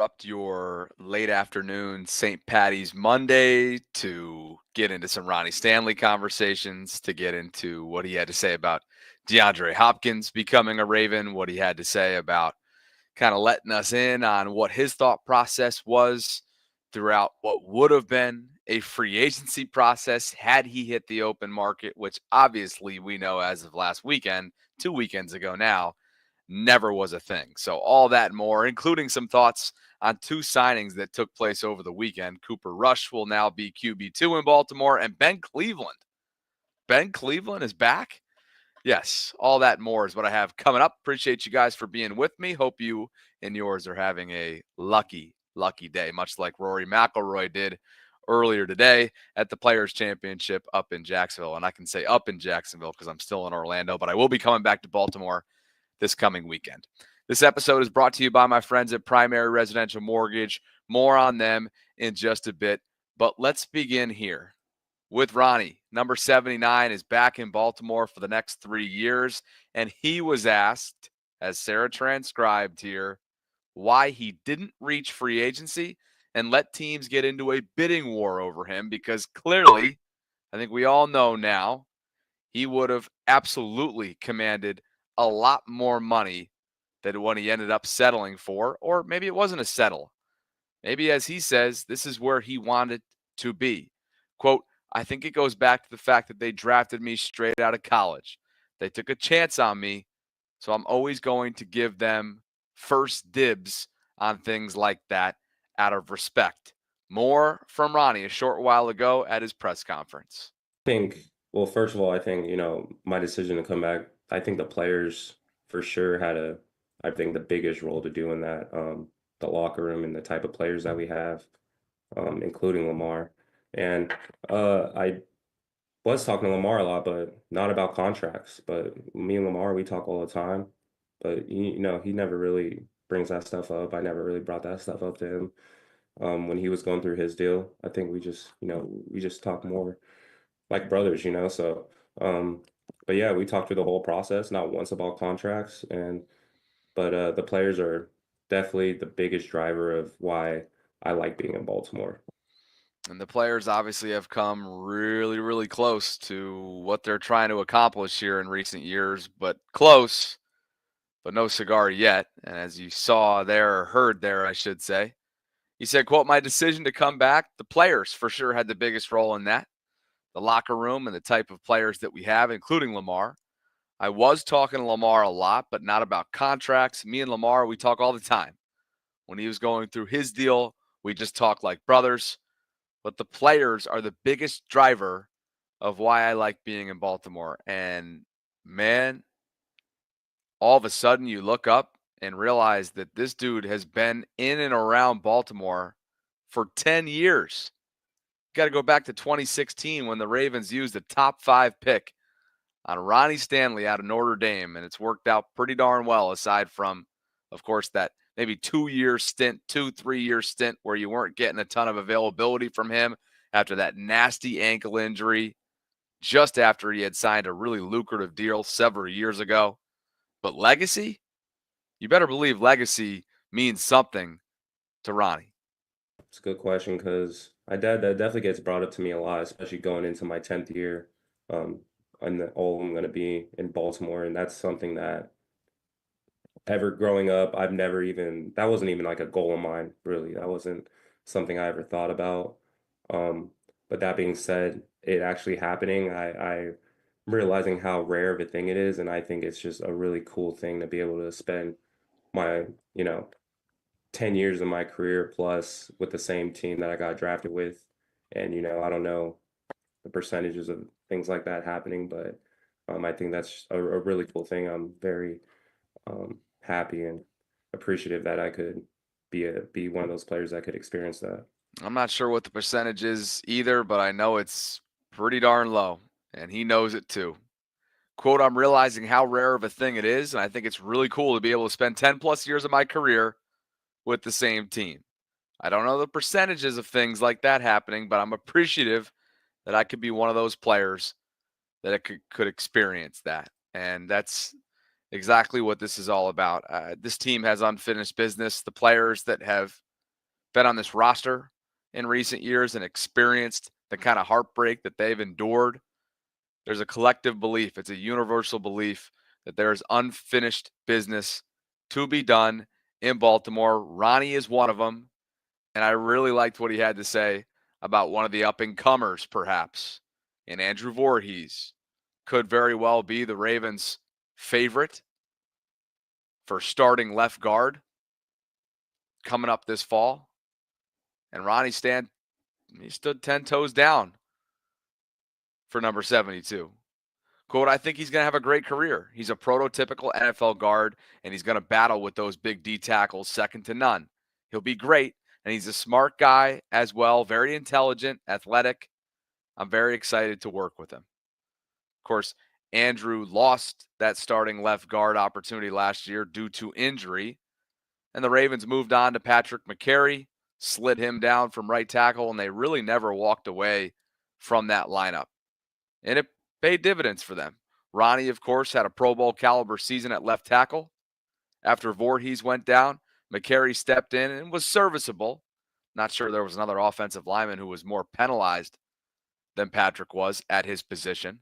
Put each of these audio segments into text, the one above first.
interrupt your late afternoon St. Patty's Monday to get into some Ronnie Stanley conversations, to get into what he had to say about DeAndre Hopkins becoming a Raven, what he had to say about kind of letting us in on what his thought process was throughout what would have been a free agency process had he hit the open market, which obviously we know as of last weekend, 2 weekends ago now, never was a thing. So all that and more, including some thoughts on two signings that took place over the weekend. Cooper Rush will now be QB2 in Baltimore, and Ben Cleveland. Ben Cleveland is back. Yes, all that and more is what I have coming up. Appreciate you guys for being with me. Hope you and yours are having a lucky, lucky day, much like Rory McIlroy did earlier today at the Players Championship up in Jacksonville. And I can say up in Jacksonville because I'm still in Orlando, but I will be coming back to Baltimore this coming weekend. This episode is brought to you by my friends at Primary Residential Mortgage. More on them in just a bit, but let's begin here with Ronnie. Number 79 is back in Baltimore for the next 3 years, and he was asked, as Sarah transcribed here, why he didn't reach free agency and let teams get into a bidding war over him, because clearly, I think we all know now, he would have absolutely commanded a lot more money than what he ended up settling for, or maybe it wasn't a settle. Maybe, as he says, this is where he wanted to be. Quote, I think it goes back to the fact that they drafted me straight out of college. They took a chance on me, so I'm always going to give them first dibs on things like that out of respect. More from Ronnie a short while ago at his press conference. Think, well, first of all, I think, my decision to come back, I think the players for sure had I think the biggest role to do in that, the locker room and the type of players that we have, including Lamar. And I was talking to Lamar a lot, but not about contracts. But me and Lamar, we talk all the time. But he never really brings that stuff up. I never really brought that stuff up to him. When he was going through his deal, I think we just talk more like brothers. So, um, but yeah, we talked through the whole process, not once about contracts, but the players are definitely the biggest driver of why I like being in Baltimore. And the players obviously have come really, really close to what they're trying to accomplish here in recent years, but close, but no cigar yet. And as you saw there, or heard there, I should say, he said, quote, my decision to come back, the players for sure had the biggest role in that. The locker room and the type of players that we have, including Lamar. I was talking to Lamar a lot, but not about contracts. Me and Lamar, we talk all the time. When he was going through his deal, we just talk like brothers. But the players are the biggest driver of why I like being in Baltimore. And man, all of a sudden you look up and realize that this dude has been in and around Baltimore for 10 years. Got to go back to 2016 when the Ravens used a top 5 pick on Ronnie Stanley out of Notre Dame, and it's worked out pretty darn well, aside from, of course, that maybe 2-year stint, 3-year stint where you weren't getting a ton of availability from him after that nasty ankle injury just after he had signed a really lucrative deal several years ago. But legacy, you better believe legacy means something to Ronnie. It's a good question because that definitely gets brought up to me a lot, especially going into my 10th year. Um, and all I'm going to be in Baltimore, and that's something that ever growing up, that wasn't even like a goal of mine, really. That wasn't something I ever thought about. Um, but that being said, it actually happening, I'm realizing how rare of a thing it is, and I think it's just a really cool thing to be able to spend my, you know, 10 years of my career plus with the same team that I got drafted with. And, I don't know the percentages of things like that happening, but I think that's a really cool thing. I'm very happy and appreciative that I could be one of those players that could experience that. I'm not sure what the percentage is either, but I know it's pretty darn low, and he knows it too. Quote, I'm realizing how rare of a thing it is, and I think it's really cool to be able to spend 10 plus years of my career with the same team. I don't know the percentages of things like that happening, but I'm appreciative that I could be one of those players that it could experience that. And that's exactly what this is all about. This team has unfinished business. The players that have been on this roster in recent years and experienced the kind of heartbreak that they've endured, there's a collective belief, it's a universal belief that there is unfinished business to be done in Baltimore. Ronnie is one of them, and I really liked what he had to say about one of the up-and-comers, perhaps, and Andrew Vorhees could very well be the Ravens' favorite for starting left guard coming up this fall. And Ronnie he stood 10 toes down for number 72. Quote, I think he's going to have a great career. He's a prototypical NFL guard, and he's going to battle with those big D tackles second to none. He'll be great, and he's a smart guy as well, very intelligent, athletic. I'm very excited to work with him. Of course, Andrew lost that starting left guard opportunity last year due to injury, and the Ravens moved on to Patrick McCary, slid him down from right tackle, and they really never walked away from that lineup. And it paid dividends for them. Ronnie, of course, had a Pro Bowl caliber season at left tackle. After Vorhees went down, McCary stepped in and was serviceable. Not sure there was another offensive lineman who was more penalized than Patrick was at his position,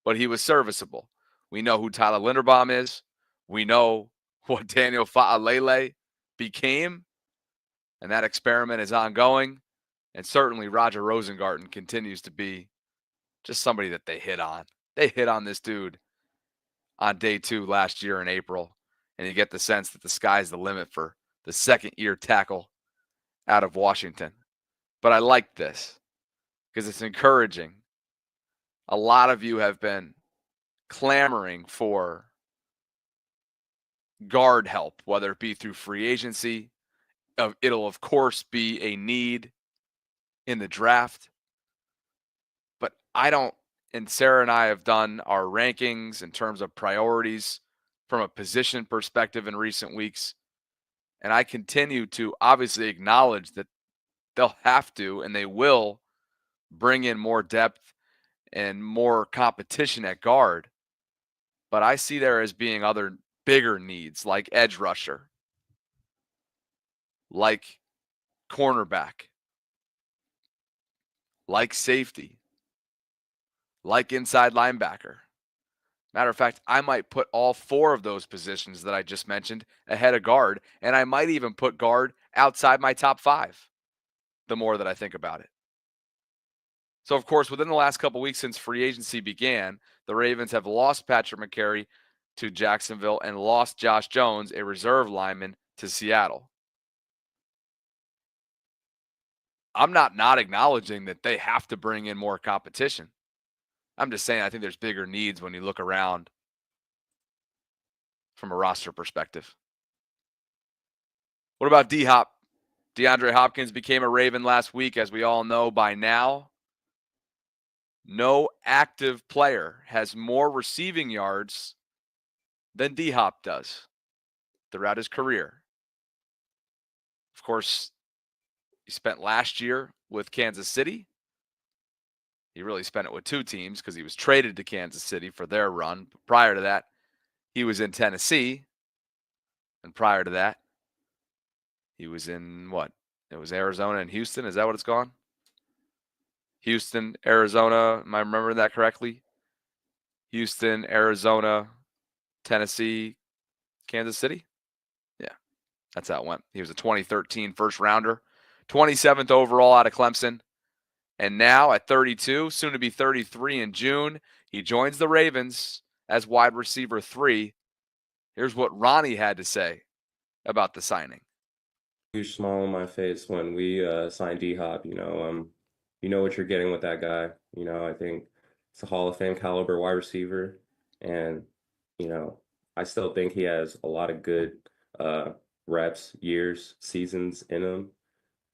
but he was serviceable. We know who Tyler Linderbaum is. We know what Daniel Fa'alele became, and that experiment is ongoing. And certainly Roger Rosengarten continues to be just somebody that they hit on. They hit on this dude on day 2 last year in April, and you get the sense that the sky's the limit for the second-year tackle out of Washington. But I like this because it's encouraging. A lot of you have been clamoring for guard help, whether it be through free agency. It'll, of course, be a need in the draft. But and Sarah and I have done our rankings in terms of priorities from a position perspective in recent weeks. And I continue to obviously acknowledge that they'll have to and they will bring in more depth and more competition at guard. But I see there as being other bigger needs like edge rusher, like cornerback, like safety, like inside linebacker. Matter of fact, I might put all 4 of those positions that I just mentioned ahead of guard, and I might even put guard outside my top 5 the more that I think about it. So, of course, within the last couple weeks since free agency began, the Ravens have lost Patrick McCary to Jacksonville and lost Josh Jones, a reserve lineman, to Seattle. I'm not acknowledging that they have to bring in more competition. I'm just saying I think there's bigger needs when you look around from a roster perspective. What about D-Hop? DeAndre Hopkins became a Raven last week, as we all know by now. No active player has more receiving yards than D-Hop does throughout his career. Of course, he spent last year with Kansas City. He really spent it with 2 teams because he was traded to Kansas City for their run. But prior to that, he was in Tennessee. And prior to that, he was in what? It was Arizona and Houston. Is that what it's gone? Houston, Arizona. Am I remembering that correctly? Houston, Arizona, Tennessee, Kansas City. Yeah, that's how it went. He was a 2013 first rounder, 27th overall out of Clemson. And now at 32, soon to be 33 in June, he joins the Ravens as wide receiver 3. Here's what Ronnie had to say about the signing. Huge smile on my face when we signed D-Hop. You know what you're getting with that guy. I think it's a Hall of Fame caliber wide receiver, and you know, I still think he has a lot of good uh, reps, years, seasons in him,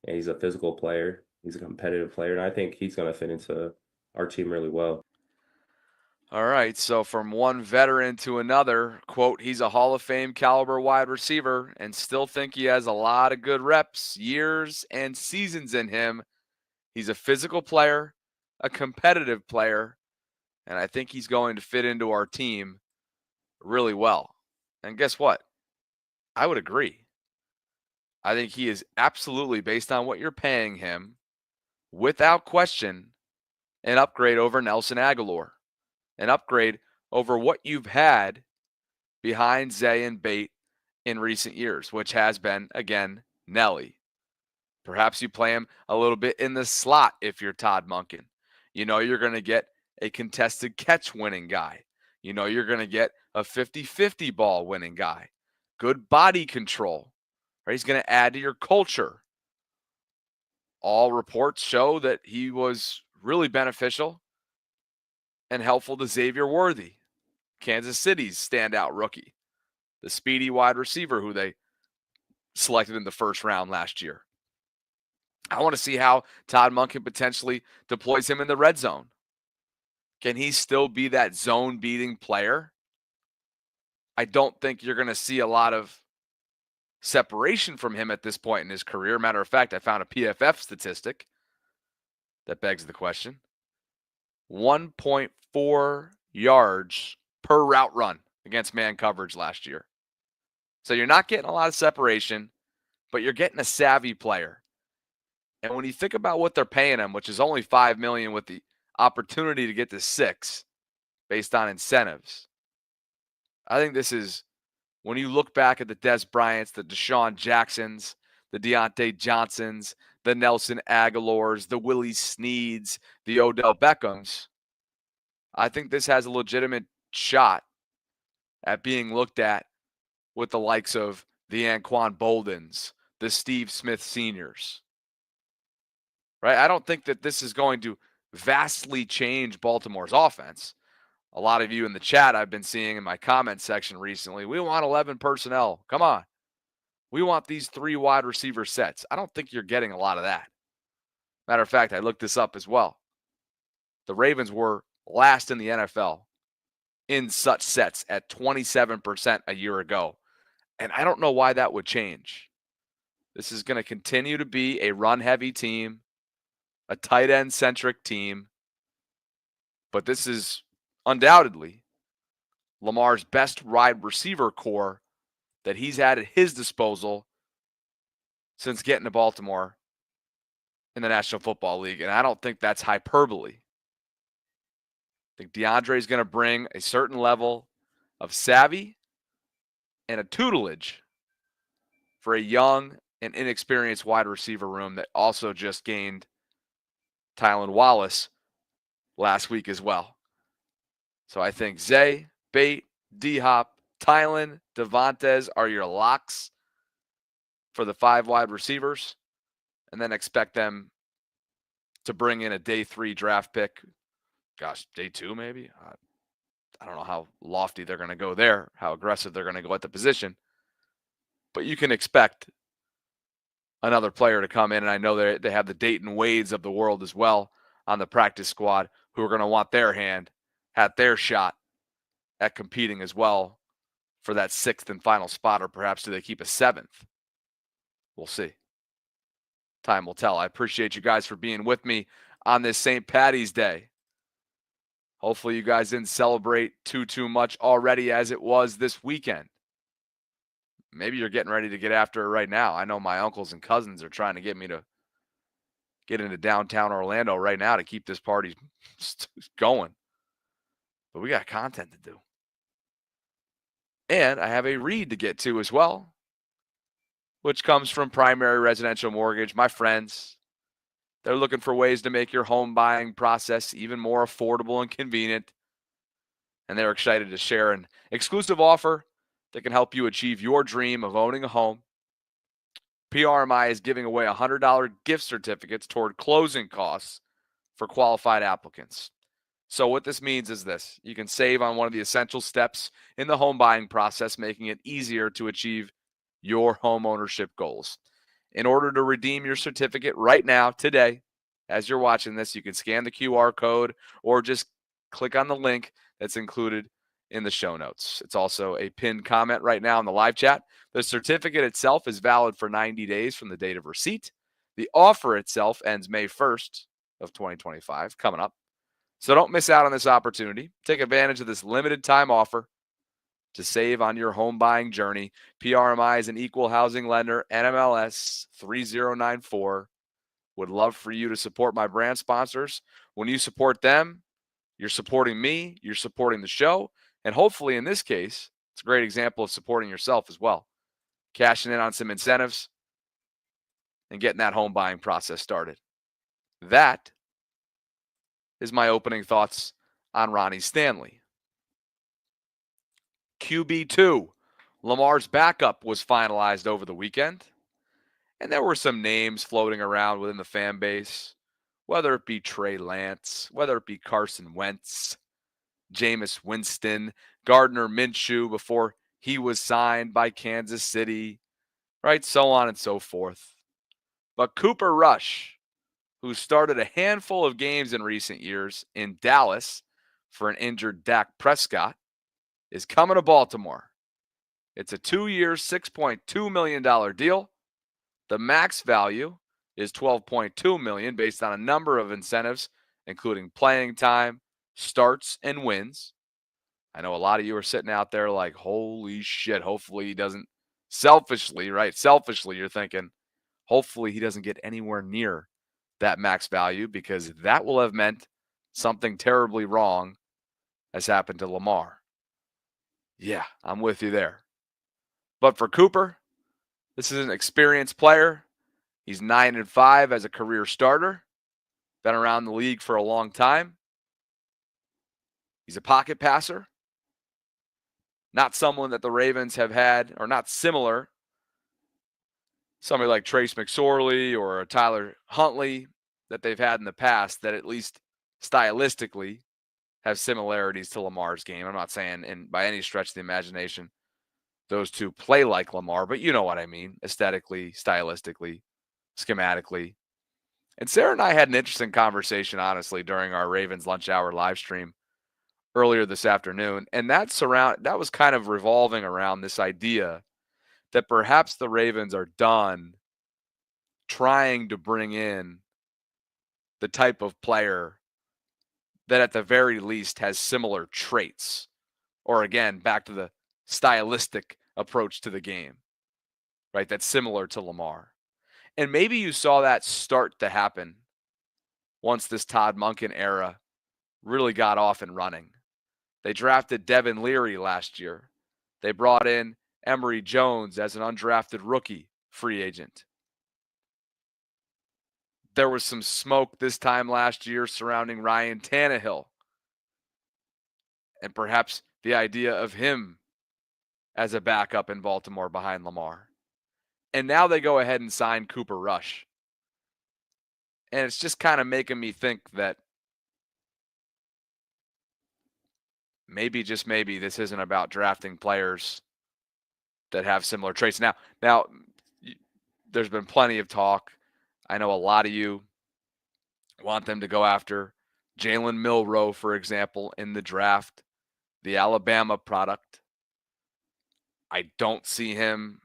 and he's a physical player. He's a competitive player, and I think he's going to fit into our team really well. All right, so from one veteran to another, quote, he's a Hall of Fame caliber wide receiver and still think he has a lot of good reps, years, and seasons in him. He's a physical player, a competitive player, and I think he's going to fit into our team really well. And guess what? I would agree. I think he is absolutely, based on what you're paying him, without question, an upgrade over Nelson Aguilar, an upgrade over what you've had behind Zay and Bate in recent years, which has been, again, Nelly. Perhaps you play him a little bit in the slot if you're Todd Monken. You know you're going to get a contested catch winning guy. You know you're going to get a 50-50 ball winning guy. Good body control. Right? He's going to add to your culture. All reports show that he was really beneficial and helpful to Xavier Worthy, Kansas City's standout rookie, the speedy wide receiver who they selected in the first round last year. I want to see how Todd Monken potentially deploys him in the red zone. Can he still be that zone-beating player? I don't think you're going to see a lot of separation from him at this point in his career. Matter of fact, I found a PFF statistic that begs the question. 1.4 yards per route run against man coverage last year. So you're not getting a lot of separation, but you're getting a savvy player. And when you think about what they're paying him, which is only $5 million with the opportunity to get to $6 million based on incentives, I think this is, when you look back at the Des Bryants, the Deshaun Jacksons, the Deontay Johnsons, the Nelson Aguilars, the Willie Sneeds, the Odell Beckhams, I think this has a legitimate shot at being looked at with the likes of the Anquan Boldens, the Steve Smith Seniors. Right? I don't think that this is going to vastly change Baltimore's offense. A lot of you in the chat I've been seeing in my comment section recently, we want 11 personnel. Come on. We want these 3 wide receiver sets. I don't think you're getting a lot of that. Matter of fact, I looked this up as well. The Ravens were last in the NFL in such sets at 27% a year ago. And I don't know why that would change. This is going to continue to be a run-heavy team, a tight end-centric team. But this is undoubtedly Lamar's best wide receiver core that he's had at his disposal since getting to Baltimore in the National Football League. And I don't think that's hyperbole. I think DeAndre is going to bring a certain level of savvy and a tutelage for a young and inexperienced wide receiver room that also just gained Tylan Wallace last week as well. So I think Zay, Bate, D-Hop, Tylan, Devontae are your locks for the 5 wide receivers, and then expect them to bring in a day 3 draft pick. Gosh, day 2 maybe? I don't know how lofty they're going to go there, how aggressive they're going to go at the position. But you can expect another player to come in, and I know they have the Dayton Wades of the world as well on the practice squad who are going to want their hand at their shot at competing as well for that 6th and final spot, or perhaps do they keep a 7th? We'll see. Time will tell. I appreciate you guys for being with me on this St. Paddy's Day. Hopefully you guys didn't celebrate too much already as it was this weekend. Maybe you're getting ready to get after it right now. I know my uncles and cousins are trying to get me to get into downtown Orlando right now to keep this party going. But we got content to do. And I have a read to get to as well, which comes from Primary Residential Mortgage. My friends, they're looking for ways to make your home buying process even more affordable and convenient. And they're excited to share an exclusive offer that can help you achieve your dream of owning a home. PRMI is giving away $100 gift certificates toward closing costs for qualified applicants. So what this means is this: you can save on one of the essential steps in the home buying process, making it easier to achieve your home ownership goals. In order to redeem your certificate right now, today, as you're watching this, you can scan the QR code or just click on the link that's included in the show notes. It's also a pinned comment right now in the live chat. The certificate itself is valid for 90 days from the date of receipt. The offer itself ends May 1st of 2025, coming up. So don't miss out on this opportunity. Take advantage of this limited time offer. to save on your home buying journey. PRMI is an equal housing lender, NMLS 3094. Would love for you to support my brand sponsors. When you support them, you're supporting me, you're supporting the show, and hopefully in this case, it's a great example of supporting yourself as well. Cashing in on some incentives and getting that home buying process started. That is my opening thoughts on Ronnie Stanley. QB2, Lamar's backup was finalized over the weekend, and there were some names floating around within the fan base, whether it be Trey Lance, whether it be Carson Wentz, Jameis Winston, Gardner Minshew before he was signed by Kansas City, right? So on and so forth. But Cooper Rush, who started a handful of games in recent years in Dallas for an injured Dak Prescott, is coming to Baltimore. It's a 2-year, $6.2 million deal. The max value is $12.2 million based on a number of incentives, including playing time, starts, and wins. I know a lot of you are sitting out there like, holy shit, hopefully he doesn't selfishly, right? Selfishly, you're thinking, hopefully he doesn't get anywhere near that max value because that will have meant something terribly wrong has happened to Lamar. Yeah, I'm with you there. But for Cooper, this is an experienced player. He's 9-5 as a career starter. Been around the league for a long time. He's a pocket passer. Not someone that the Ravens have had, or not similar. Somebody like Trace McSorley or a Tyler Huntley that they've had in the past that at least stylistically have similarities to Lamar's game. I'm not saying, and by any stretch of the imagination, those two play like Lamar, but you know what I mean, aesthetically, stylistically, schematically. And Sarah and I had an interesting conversation, honestly, during our Ravens lunch hour live stream earlier this afternoon. And that was kind of revolving around this idea that perhaps the Ravens are done trying to bring in the type of player that at the very least has similar traits. Or again, back to the stylistic approach to the game, right? That's similar to Lamar. And maybe you saw that start to happen once this Todd Monken era really got off and running. They drafted Devin Leary last year. They brought in Emory Jones as an undrafted rookie free agent. There was some smoke this time last year surrounding Ryan Tannehill and perhaps the idea of him as a backup in Baltimore behind Lamar. And now they go ahead and sign Cooper Rush. And it's just kind of making me think that maybe, just maybe, this isn't about drafting players that have similar traits. Now, there's been plenty of talk. I know a lot of you want them to go after Jalen Milroe, for example, in the draft, the Alabama product. I don't see him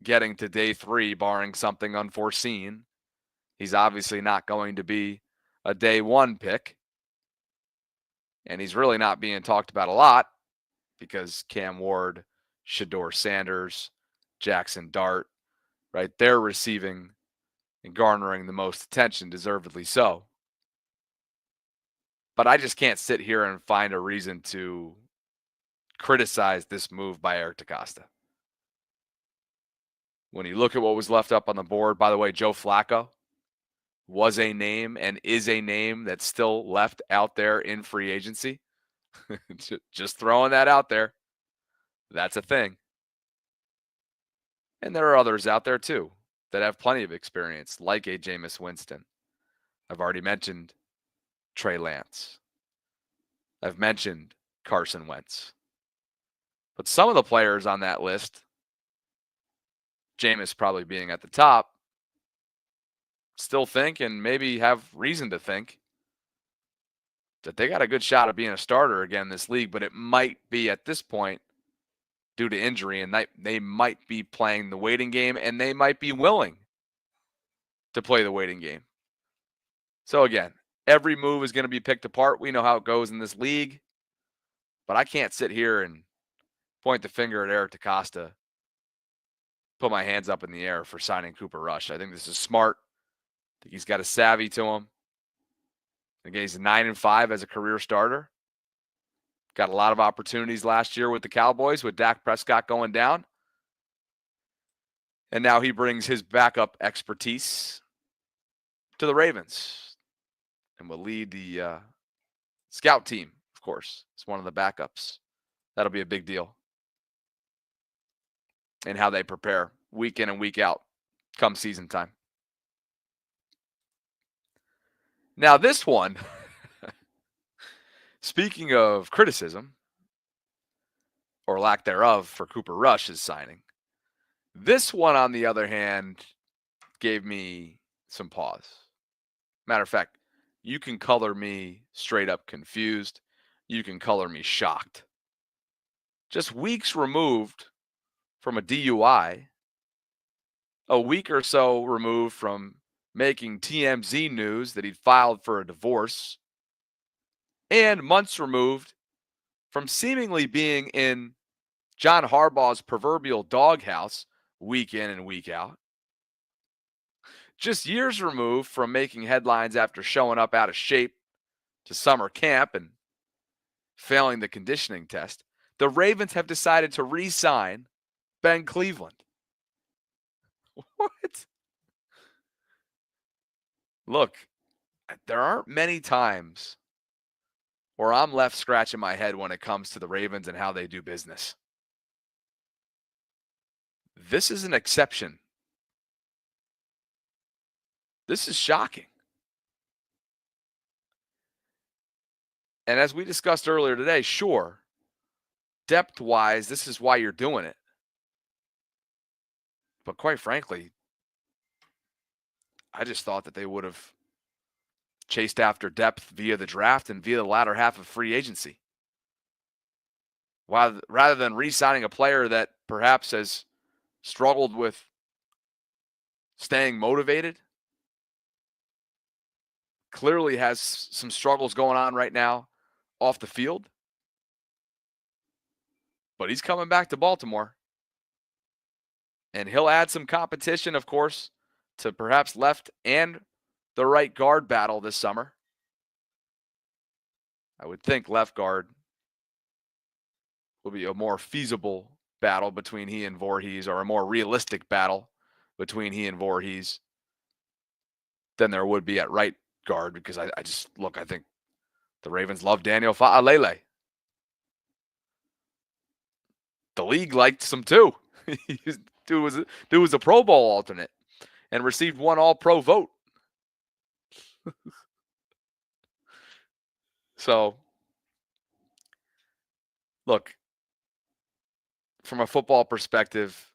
getting to day 3, barring something unforeseen. He's obviously not going to be a day 1 pick. And he's really not being talked about a lot because Cam Ward, Shedeur Sanders, Jackson Dart, right? They're receiving and garnering the most attention, deservedly so. But I just can't sit here and find a reason to criticize this move by Eric DeCosta. When you look at what was left up on the board, by the way, Joe Flacco was a name and is a name that's still left out there in free agency. Just throwing that out there. That's a thing. And there are others out there too that have plenty of experience, like a Jameis Winston. I've already mentioned Trey Lance. I've mentioned Carson Wentz. But some of the players on that list, Jameis probably being at the top, still think and maybe have reason to think that they got a good shot at being a starter again in this league, but it might be at this point due to injury, and they might be playing the waiting game, and they might be willing to play the waiting game. So again, every move is going to be picked apart. We know how it goes in this league, but I can't sit here and point the finger at Eric DeCosta, put my hands up in the air for signing Cooper Rush. I think this is smart. I think he's got a savvy to him. Again, he's 9-5 as a career starter. Got a lot of opportunities last year with the Cowboys with Dak Prescott going down. And now he brings his backup expertise to the Ravens and will lead the scout team, of course. It's one of the backups. That'll be a big deal in how they prepare week in and week out come season time. Now, this one, speaking of criticism or lack thereof for Cooper Rush's signing, this one, on the other hand, gave me some pause. Matter of fact, you can color me straight up confused. You can color me shocked. Just weeks removed from a DUI, a week or so removed from making TMZ news that he'd filed for a divorce, and months removed from seemingly being in John Harbaugh's proverbial doghouse week in and week out. Just years removed from making headlines after showing up out of shape to summer camp and failing the conditioning test, the Ravens have decided to re-sign Ben Cleveland. What? Look, there aren't many times where I'm left scratching my head when it comes to the Ravens and how they do business. This is an exception. This is shocking. And as we discussed earlier today, sure, depth-wise, this is why you're doing it. But quite frankly, I just thought that they would have chased after depth via the draft and via the latter half of free agency. Rather than re-signing a player that perhaps has struggled with staying motivated, clearly has some struggles going on right now off the field. But he's coming back to Baltimore. And he'll add some competition, of course, to perhaps left and the right guard battle this summer. I would think left guard will be a more feasible battle between he and Vorhees, or a more realistic battle between he and Vorhees than there would be at right guard, because I think the Ravens love Daniel Fa'alele. The league liked him too. Dude was a Pro Bowl alternate and received one All-Pro vote. So, look, from a football perspective,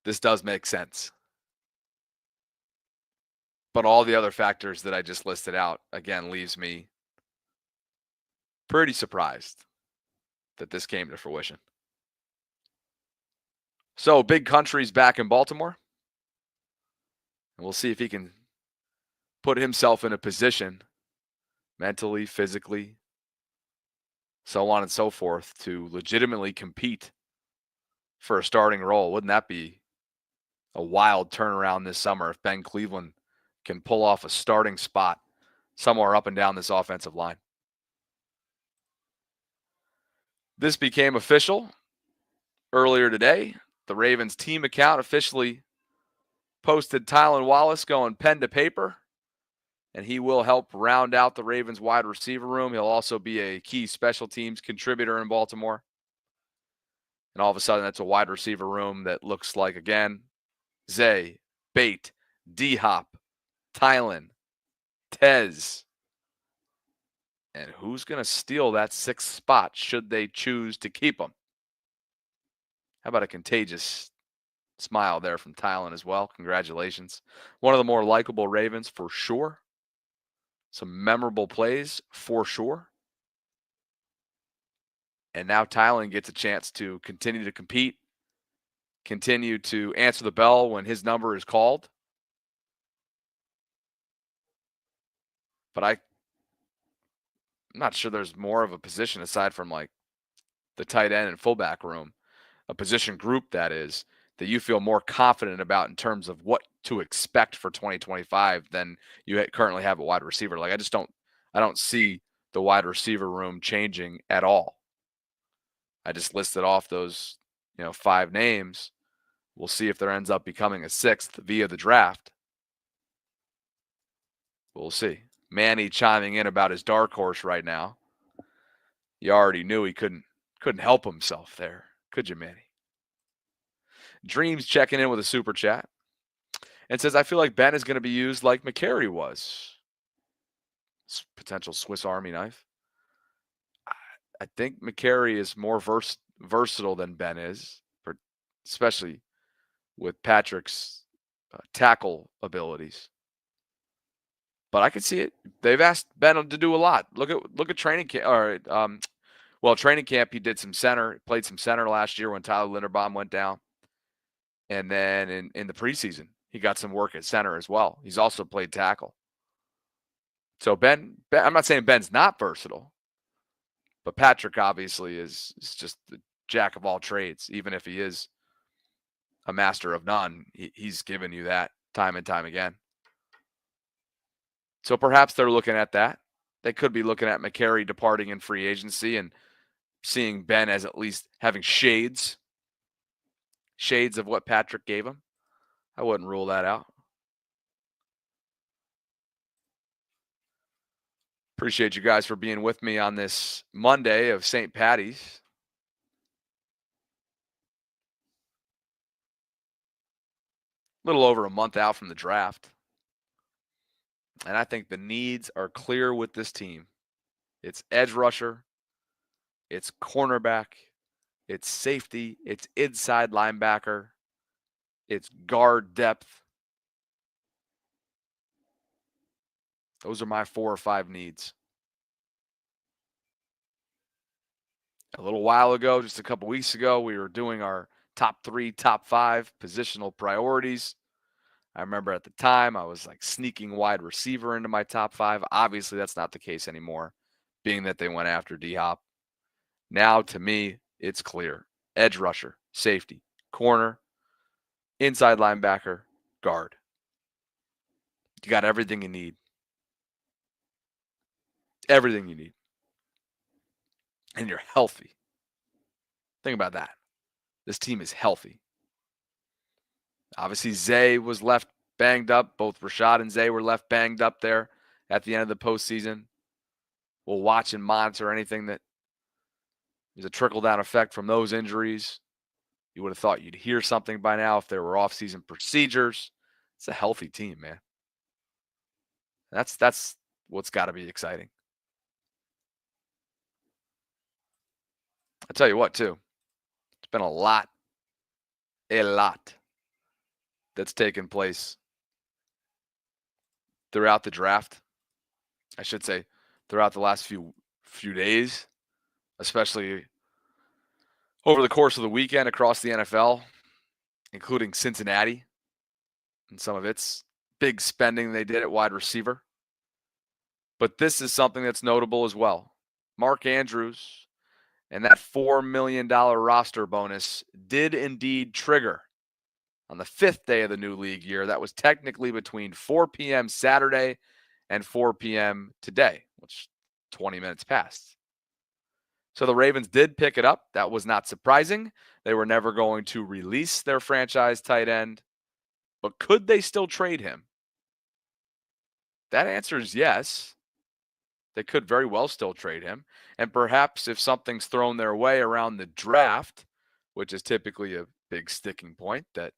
this does make sense. But all the other factors that I just listed out, again, leaves me pretty surprised that this came to fruition. So, Big Country's back in Baltimore. And we'll see if he can put himself in a position mentally, physically, so on and so forth, to legitimately compete for a starting role. Wouldn't that be a wild turnaround this summer if Ben Cleveland can pull off a starting spot somewhere up and down this offensive line? This became official earlier today. The Ravens team account officially posted Tylan Wallace going pen to paper, and he will help round out the Ravens wide receiver room. He'll also be a key special teams contributor in Baltimore. And all of a sudden, that's a wide receiver room that looks like, again, Zay, Bate, D-Hop, Tylan, Tez. And who's going to steal that sixth spot should they choose to keep him? How about a contagious smile there from Tylan as well? Congratulations. One of the more likable Ravens for sure. Some memorable plays for sure. And now Tylan gets a chance to continue to compete, continue to answer the bell when his number is called. But I'm not sure there's more of a position aside from like the tight end and fullback room, a position group that is, that you feel more confident about in terms of what to expect for 2025 than you currently have at wide receiver? Like I don't see the wide receiver room changing at all. I just listed off those, 5 names. We'll see if there ends up becoming a 6th via the draft. We'll see. Manny chiming in about his dark horse right now. You already knew he couldn't help himself there, could you, Manny? Dreams checking in with a super chat and says, I feel like Ben is going to be used like McCary was. Potential Swiss Army knife. I think McCary is more versatile than Ben is, especially with Patrick's tackle abilities. But I can see it. They've asked Ben to do a lot. Look at training camp. Training camp, he did some center, played some center last year when Tyler Linderbaum went down. And then in the preseason, he got some work at center as well. He's also played tackle. So Ben, I'm not saying Ben's not versatile, but Patrick obviously is just the jack of all trades. Even if he is a master of none, he's given you that time and time again. So perhaps they're looking at that. They could be looking at McCary departing in free agency and seeing Ben as at least having shades of what Patrick gave him. I wouldn't rule that out. Appreciate you guys for being with me on this Monday of St. Patty's. A little over a month out from the draft. And I think the needs are clear with this team. It's edge rusher, it's cornerback, it's safety, it's inside linebacker, it's guard depth. Those are my 4 or 5 needs. A little while ago, just a couple weeks ago, we were doing our top 3, top 5 positional priorities. I remember at the time I was like sneaking wide receiver into my top 5. Obviously, that's not the case anymore, being that they went after D-Hop. Now, to me, it's clear. Edge rusher, safety, corner, inside linebacker, guard. You got everything you need. Everything you need. And you're healthy. Think about that. This team is healthy. Obviously, Zay was left banged up. Both Rashad and Zay were left banged up there at the end of the postseason. We'll watch and monitor anything that is a trickle-down effect from those injuries. You would have thought you'd hear something by now if there were off-season procedures. It's a healthy team, man. That's what's got to be exciting. I tell you what, too. It's been a lot that's taken place throughout the draft. I should say throughout the last few days, especially over the course of the weekend across the NFL, including Cincinnati and some of its big spending they did at wide receiver. But this is something that's notable as well. Mark Andrews and that $4 million roster bonus did indeed trigger on the 5th day of the new league year. That was technically between 4 p.m. Saturday and 4 p.m. today, which 20 minutes passed. So the Ravens did pick it up. That was not surprising. They were never going to release their franchise tight end. But could they still trade him? That answer is yes. They could very well still trade him. And perhaps if something's thrown their way around the draft, which is typically a big sticking point, that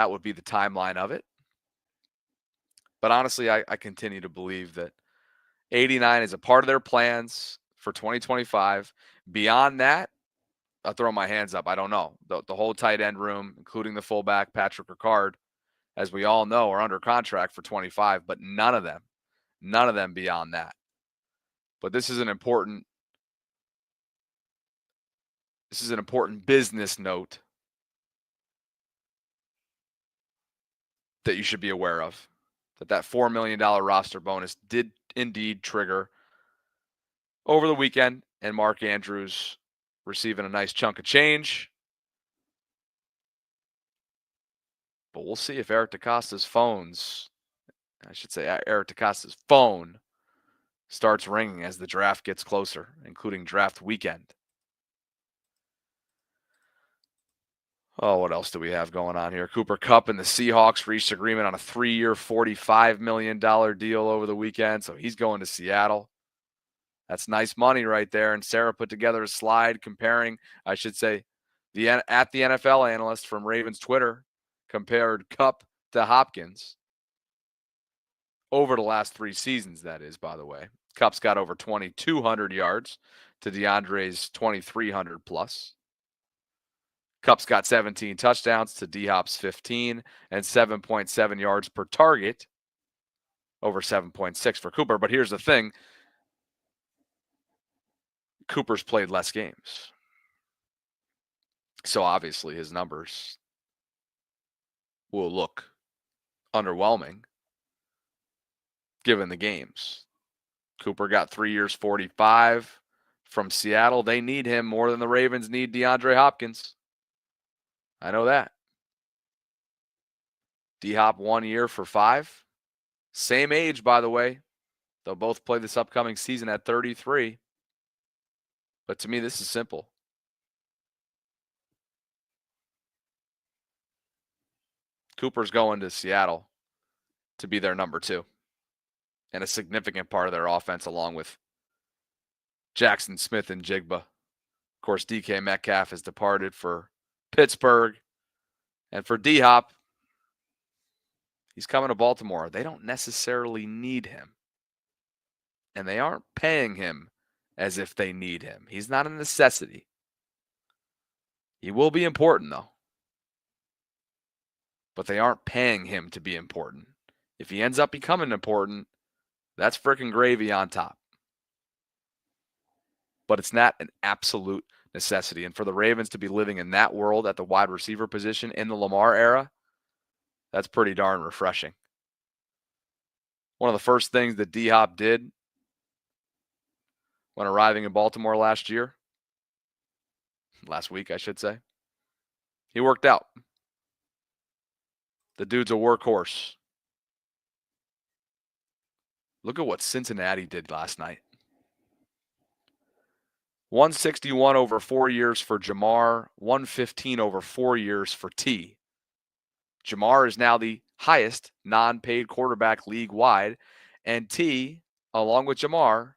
would be the timeline of it. But honestly, I continue to believe that 89 is a part of their plans for 2025. Beyond that, I'll throw my hands up. I don't know. The whole tight end room, including the fullback, Patrick Ricard, as we all know, are under contract for 25, but none of them beyond that. But this is an important business note that you should be aware of. That $4 million roster bonus did indeed trigger over the weekend. and Mark Andrews receiving a nice chunk of change. But we'll see if Eric DeCosta's phone starts ringing as the draft gets closer, including draft weekend. Oh, what else do we have going on here? Cooper Kupp and the Seahawks reached agreement on a 3-year, $45 million deal over the weekend, so he's going to Seattle. That's nice money right there. And Sarah put together a slide comparing, at the NFL analyst from Ravens Twitter compared Kupp to Hopkins over the last 3 seasons, that is, by the way. Kupp's got over 2,200 yards to DeAndre's 2,300 plus. Kupp's got 17 touchdowns to D-Hop's 15 and 7.7 yards per target over 7.6 for Cooper. But here's the thing. Cooper's played less games. So obviously his numbers will look underwhelming given the games. Cooper got 3 years, 45 from Seattle. They need him more than the Ravens need DeAndre Hopkins. I know that. D-Hop 1 year for 5. Same age, by the way. They'll both play this upcoming season at 33. But to me, this is simple. Cooper's going to Seattle to be their number 2 and a significant part of their offense, along with Jackson Smith and Jigba. Of course, DK Metcalf has departed for Pittsburgh. And for D-Hop, he's coming to Baltimore. They don't necessarily need him. And they aren't paying him as if they need him. He's not a necessity. He will be important, though. But they aren't paying him to be important. If he ends up becoming important, that's freaking gravy on top. But it's not an absolute necessity. And for the Ravens to be living in that world at the wide receiver position in the Lamar era, that's pretty darn refreshing. One of the first things that D-Hop did when arriving in Baltimore last week, I should say, he worked out. The dude's a workhorse. Look at what Cincinnati did last night. 161 over 4 years for Jamar, 115 over 4 years for T. Jamar is now the highest non-paid quarterback league-wide, and T, along with Jamar,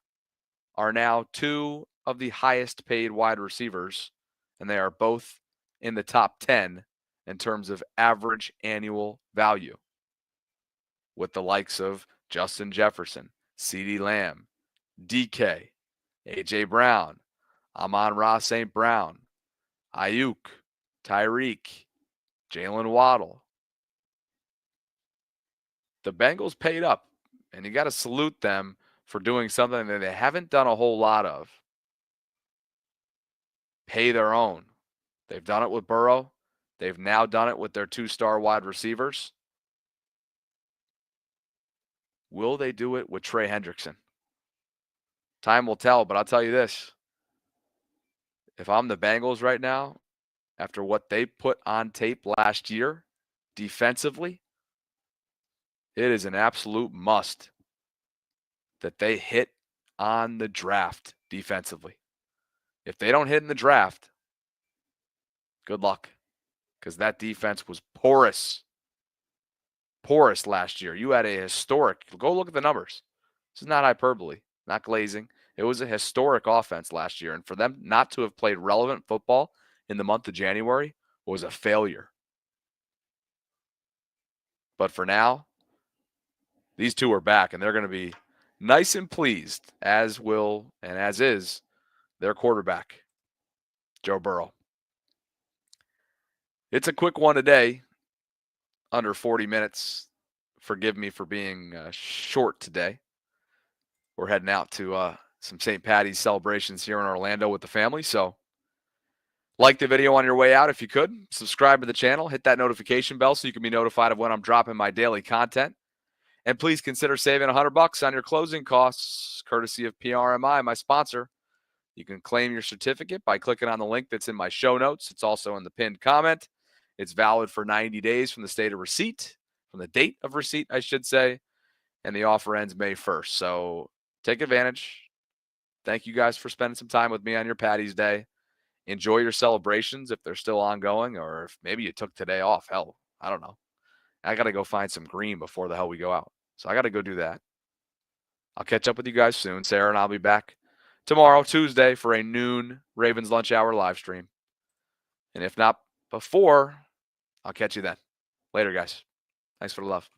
are now 2 of the highest paid wide receivers, and they are both in the top 10 in terms of average annual value, with the likes of Justin Jefferson, CeeDee Lamb, DK, A.J. Brown, Amon-Ra St. Brown, Ayuk, Tyreek, Jalen Waddle. The Bengals paid up, and you got to salute them for doing something that they haven't done a whole lot of. Pay their own. They've done it with Burrow. They've now done it with their 2-star wide receivers. Will they do it with Trey Hendrickson? Time will tell, but I'll tell you this. If I'm the Bengals right now, after what they put on tape last year defensively, it is an absolute must that they hit on the draft defensively. If they don't hit in the draft, good luck, because that defense was porous last year. You had a historic, go look at the numbers. This is not hyperbole, not glazing. It was a historic offense last year, and for them not to have played relevant football in the month of January was a failure. But for now, these two are back, and they're going to be nice and pleased, as will and as is their quarterback, Joe Burrow. It's a quick one today, under 40 minutes. Forgive me for being short today. We're heading out to some St. Patty's celebrations here in Orlando with the family. So like the video on your way out if you could. Subscribe to the channel. Hit that notification bell so you can be notified of when I'm dropping my daily content. And please consider saving $100 on your closing costs, courtesy of PRMI, my sponsor. You can claim your certificate by clicking on the link that's in my show notes. It's also in the pinned comment. It's valid for 90 days from the date of receipt, I should say, and the offer ends May 1st. So take advantage. Thank you guys for spending some time with me on your Patty's Day. Enjoy your celebrations if they're still ongoing, or if maybe you took today off. Hell, I don't know. I got to go find some green before the hell we go out. So I got to go do that. I'll catch up with you guys soon. Sarah and I'll be back tomorrow, Tuesday, for a noon Ravens lunch hour live stream. And if not before, I'll catch you then. Later, guys. Thanks for the love.